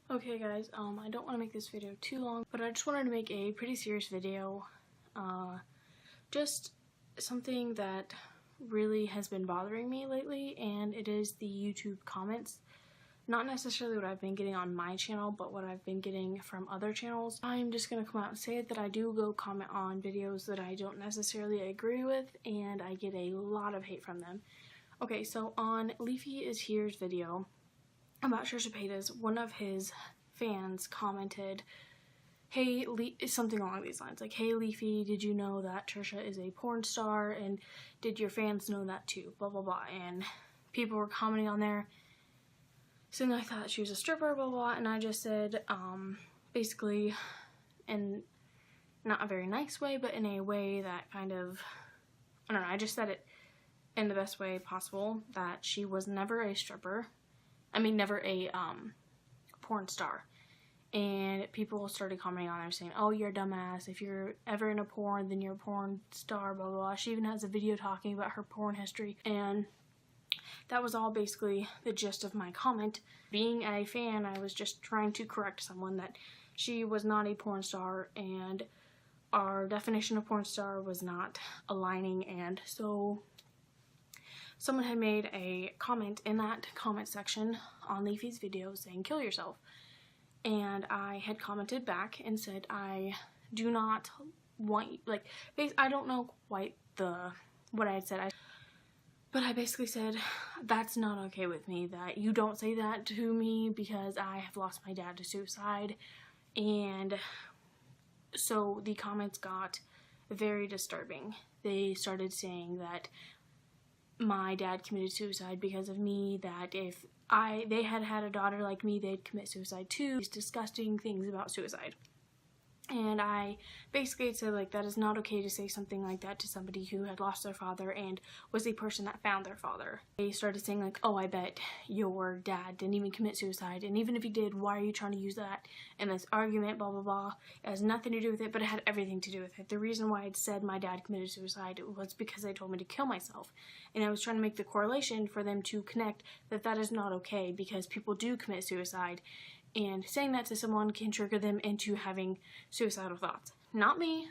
Okay guys, I don't want to make this video too long, but I just wanted to make a pretty serious video. Just something that really has been bothering me lately, and it is the YouTube comments. Not necessarily what I've been getting on my channel, but what I've been getting from other channels. I'm just gonna come out and say it that I do go comment on videos that I don't necessarily agree with, and I get a lot of hate from them. Okay, so on Leafyishere's video about Trisha Paytas, one of his fans commented, hey, something along these lines, like, hey Leafy, did you know that Trisha is a porn star, and did your fans know that too, blah blah blah. And people were commenting on there saying I thought she was a stripper, blah blah, and I just said, basically, in not a very nice way, but in a way that kind of, I don't know, I just said it in the best way possible, that she was never a stripper. I mean, never a porn star. And people started commenting on her saying, oh, you're a dumbass. If you're ever in a porn, then you're a porn star, blah, blah, blah. She even has a video talking about her porn history. And that was all basically the gist of my comment. Being a fan, I was just trying to correct someone that she was not a porn star, and our definition of porn star was not aligning. And so someone had made a comment in that comment section on Leafy's video saying, kill yourself. And I had commented back and said, I do not want, like, I don't know quite what I had said, but I basically said, that's not okay with me, that you don't say that to me because I have lost my dad to suicide. And so the comments got very disturbing. They started saying that my dad committed suicide because of me, that if they had had a daughter like me, they'd commit suicide too. These disgusting things about suicide. And I basically said, like, that is not okay to say something like that to somebody who had lost their father and was the person that found their father. They started saying, like, oh, I bet your dad didn't even commit suicide, and even if he did, why are you trying to use that in this argument, blah blah blah. It has nothing to do with it, but it had everything to do with it. The reason why I'd said my dad committed suicide was because they told me to kill myself, and I was trying to make the correlation for them to connect that that is not okay, because people do commit suicide. And saying that to someone can trigger them into having suicidal thoughts. Not me.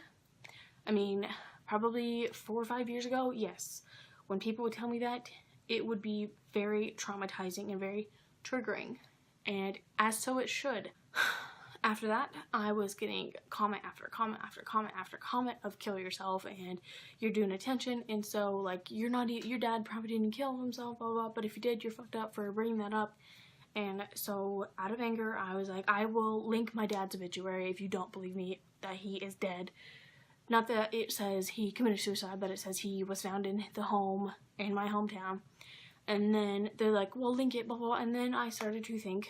I mean, probably 4 or 5 years ago, yes. When people would tell me that, it would be very traumatizing and very triggering. And as so it should. After that, I was getting comment after comment after comment after comment of kill yourself and you're doing attention, and so, like, your dad probably didn't kill himself, blah blah, but if you did, you're fucked up for bringing that up. And so, out of anger, I was like, I will link my dad's obituary if you don't believe me that he is dead. Not that it says he committed suicide, but it says he was found in the home in my hometown. And then they're like, well, link it, blah, blah. And then I started to think,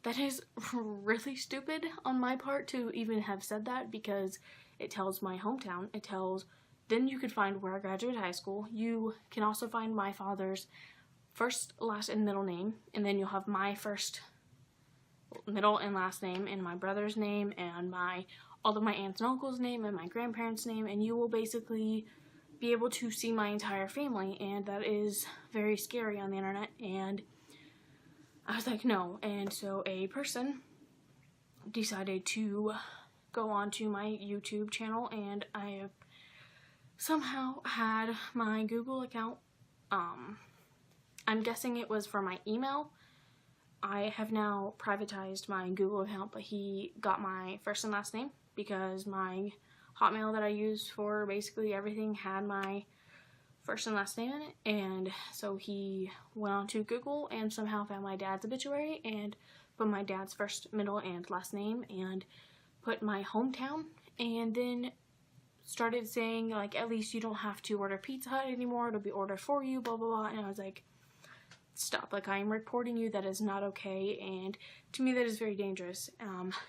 that is really stupid on my part to even have said that, because it tells my hometown. It tells, then you could find where I graduated high school. You can also find my father's first, last, and middle name, and then you'll have my first, middle, and last name, and my brother's name, and all of my aunts and uncles' name, and my grandparents' name, and you will basically be able to see my entire family, and that is very scary on the internet. And I was like, no. And so a person decided to go onto my YouTube channel, and I have somehow had my Google account, I'm guessing it was for my email. I have now privatized my Google account, but he got my first and last name because my Hotmail that I use for basically everything had my first and last name in it. And so he went on to Google and somehow found my dad's obituary and put my dad's first, middle, and last name and put my hometown, and then started saying, like, at least you don't have to order Pizza Hut anymore, it'll be ordered for you, blah blah blah. And I was like, stop, like, I am reporting you, that is not okay, and to me that is very dangerous.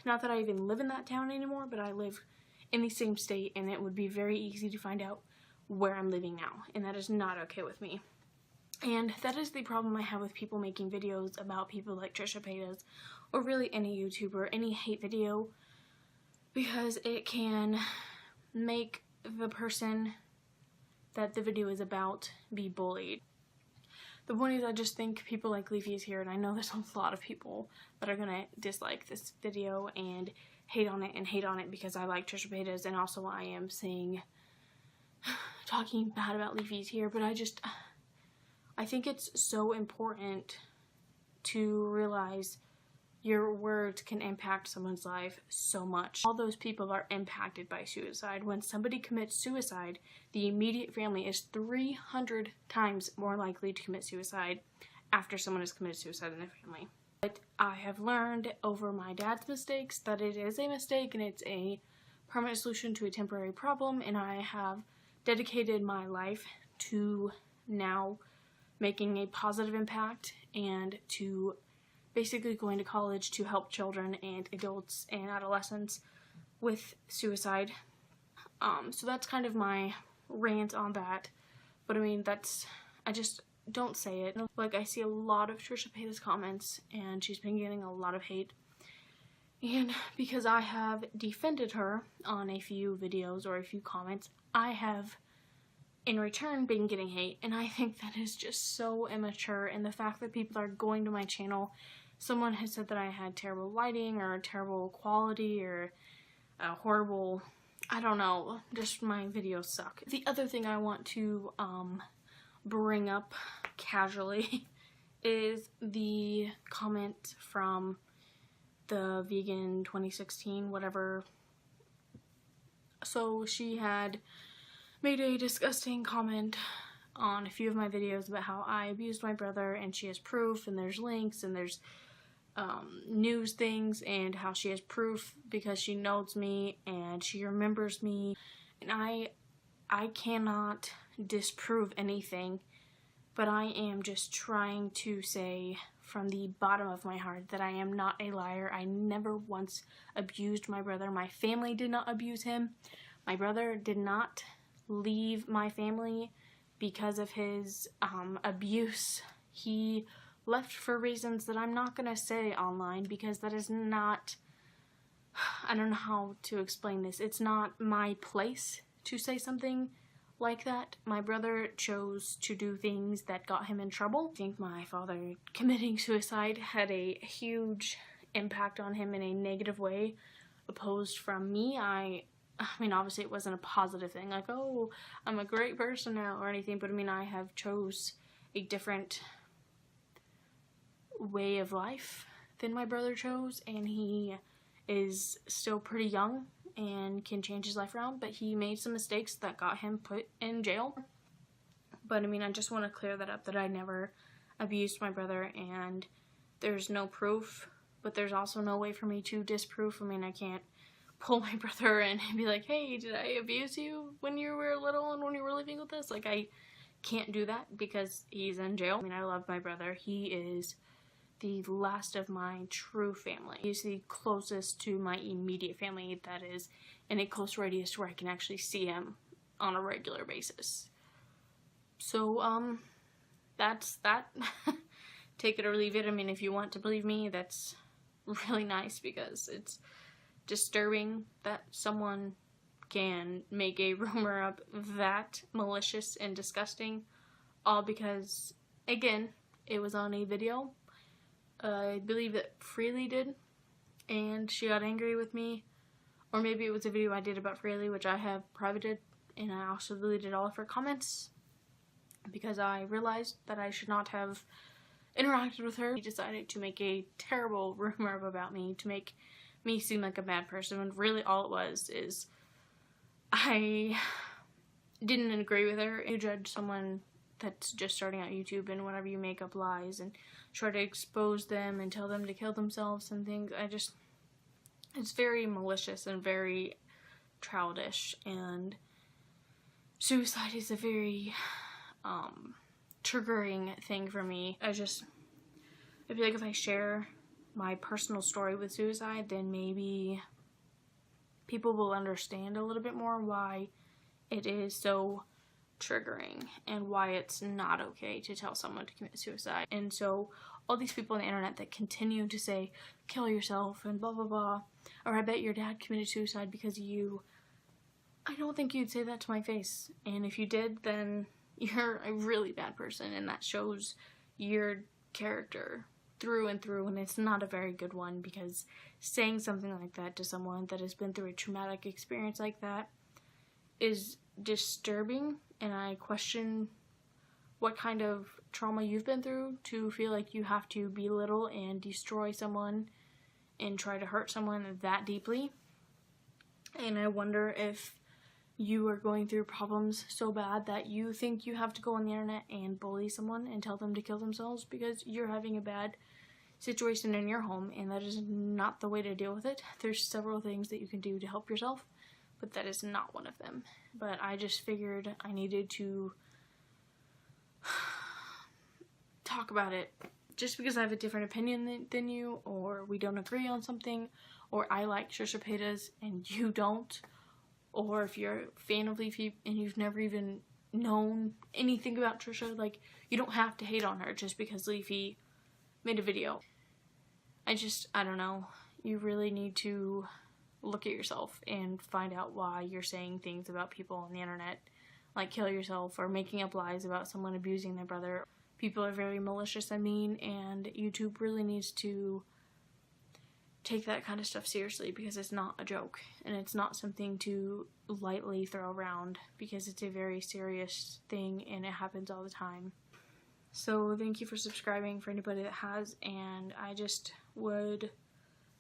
Not that I even live in that town anymore, but I live in the same state, and it would be very easy to find out where I'm living now, and that is not okay with me. And that is the problem I have with people making videos about people like Trisha Paytas, or really any YouTuber, any hate video, because it can make the person that the video is about be bullied. The point is, I just think people like Leafyishere, and I know there's a lot of people that are gonna dislike this video and hate on it because I like Trisha Paytas, and also I am talking bad about Leafyishere, but I think it's so important to realize your words can impact someone's life so much. All those people are impacted by suicide. When somebody commits suicide, the immediate family is 300 times more likely to commit suicide after someone has committed suicide in their family. But I have learned over my dad's mistakes that it is a mistake and it's a permanent solution to a temporary problem, and I have dedicated my life to now making a positive impact and to basically going to college to help children and adults and adolescents with suicide. So that's kind of my rant on that. But I mean, I just don't say it. Like, I see a lot of Trisha Paytas comments, and she's been getting a lot of hate. And because I have defended her on a few videos or a few comments, I have in return been getting hate. And I think that is just so immature. And the fact that people are going to my channel, someone has said that I had terrible lighting or terrible quality or horrible, I don't know, just my videos suck. The other thing I want to bring up casually is the comment from the vegan 2016 whatever. So she had made a disgusting comment on a few of my videos about how I abused my brother, and she has proof, and there's links, and there's news things, and how she has proof because she knows me and she remembers me, and I cannot disprove anything, but I am just trying to say from the bottom of my heart that I am not a liar. I never once abused my brother. My family did not abuse him. My brother did not leave my family because of his abuse. He left for reasons that I'm not gonna say online because that is not, I don't know how to explain this. It's not my place to say something like that. My brother chose to do things that got him in trouble. I think my father committing suicide had a huge impact on him in a negative way, opposed from me. I mean, obviously it wasn't a positive thing, like, oh, I'm a great person now or anything, but I mean, I have chose a different way of life than my brother chose, and he is still pretty young and can change his life around, but he made some mistakes that got him put in jail. But I mean, I just want to clear that up, that I never abused my brother, and there's no proof, but there's also no way for me to disprove. I mean, I can't pull my brother in and be like, hey, did I abuse you when you were little and when you were living with us? Like, I can't do that because he's in jail. I mean, I love my brother. He is the last of my true family. He's the closest to my immediate family that is in a close radius where I can actually see him on a regular basis. So, that's that. Take it or leave it. I mean, if you want to believe me, that's really nice, because it's disturbing that someone can make a rumor up that malicious and disgusting, all because, again, it was on a video. I believe that Freely did, and she got angry with me, or maybe it was a video I did about Freely, which I have privated, and I also deleted all of her comments because I realized that I should not have interacted with her. She decided to make a terrible rumor about me to make me seem like a bad person, when really all it was is I didn't agree with her. You judge someone that's just starting out YouTube, and whenever you make up lies and try to expose them and tell them to kill themselves and things, it's very malicious and very childish, and suicide is a very triggering thing for me. I feel like if I share my personal story with suicide, then maybe people will understand a little bit more why it is so triggering and why it's not okay to tell someone to commit suicide. And so all these people on the internet that continue to say, kill yourself and blah blah blah, or I bet your dad committed suicide because of you, I don't think you'd say that to my face. And if you did, then you're a really bad person, and that shows your character through and through, and it's not a very good one, because saying something like that to someone that has been through a traumatic experience like that is disturbing, and I question what kind of trauma you've been through to feel like you have to belittle and destroy someone and try to hurt someone that deeply. And I wonder if you are going through problems so bad that you think you have to go on the internet and bully someone and tell them to kill themselves because you're having a bad situation in your home, and that is not the way to deal with it. There's several things that you can do to help yourself, but that is not one of them. But I just figured I needed to talk about it. Just because I have a different opinion than you, or we don't agree on something, or I like Trisha Paytas and you don't, or if you're a fan of Leafy and you've never even known anything about Trisha, like, you don't have to hate on her just because Leafy made a video. I don't know. You really need to look at yourself and find out why you're saying things about people on the internet, like kill yourself, or making up lies about someone abusing their brother. People are very malicious and mean, and YouTube really needs to take that kind of stuff seriously, because it's not a joke, and it's not something to lightly throw around, because it's a very serious thing and it happens all the time. So thank you for subscribing, for anybody that has, and I just would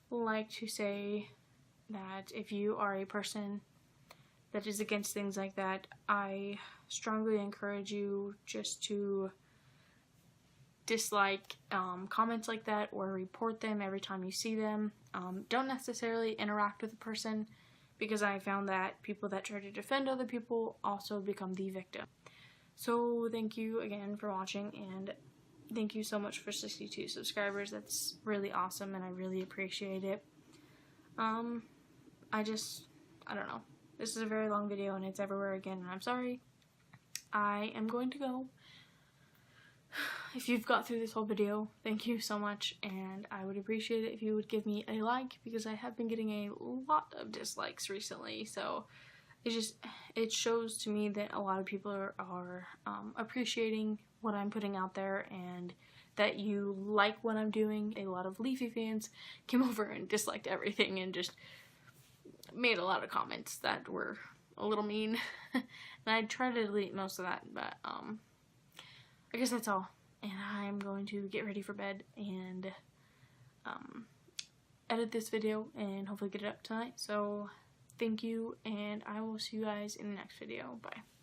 like to say that if you are a person that is against things like that, I strongly encourage you just to dislike comments like that, or report them every time you see them. Don't necessarily interact with the person, because I found that people that try to defend other people also become the victim. So thank you again for watching, and thank you so much for 62 subscribers. That's really awesome, and I really appreciate it. I don't know. This is a very long video, and it's everywhere again, and I'm sorry. I am going to go. If you've got through this whole video, thank you so much, and I would appreciate it if you would give me a like, because I have been getting a lot of dislikes recently, so it shows to me that a lot of people are appreciating what I'm putting out there, and that you like what I'm doing. A lot of Leafy fans came over and disliked everything and just made a lot of comments that were a little mean, and I tried to delete most of that, but I guess that's all. And I'm going to get ready for bed and edit this video and hopefully get it up tonight. So thank you, and I will see you guys in the next video. Bye.